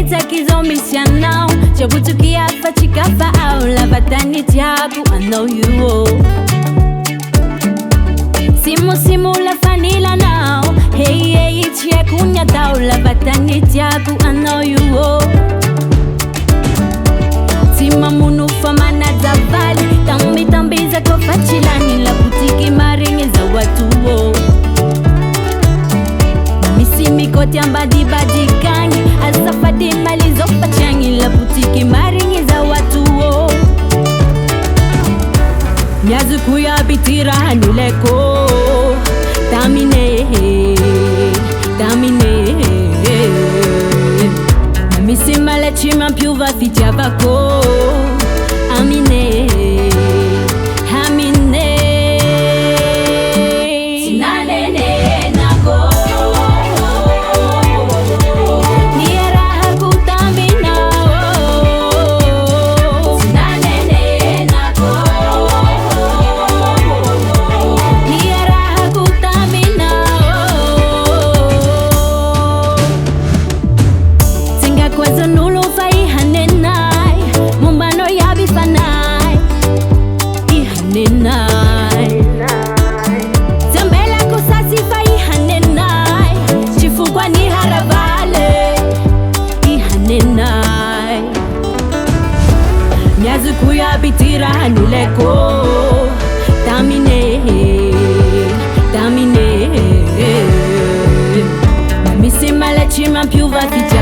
Nita kizomisianao chabutukia fachikafa au lavatani tiaku I know you oh. Simu la fanila now hey chia kunya tau lavatani tiaku I know you oh. Tima munu famana zavali tambi za kofachilani la butiki maringi za watu oh. Misimi kote ambadi kanyi asafadi mali zopa changi la butiki maringi za watu oh. Nyazu kuya bitira hanileko Tamine Misima la chima piuva fitia bako Amine Sinanene nako Niera haku tamina Sinanene nako Niera haku tamina Singa kwezo nulu fai hanenai Mumbano yabi fanai Ihanenai Zambela kusasi fai hanenai Chifugwa ni haravale Ihanenai Nyazu kuya bitira hanileko Tamine Misima la chima piuva fiti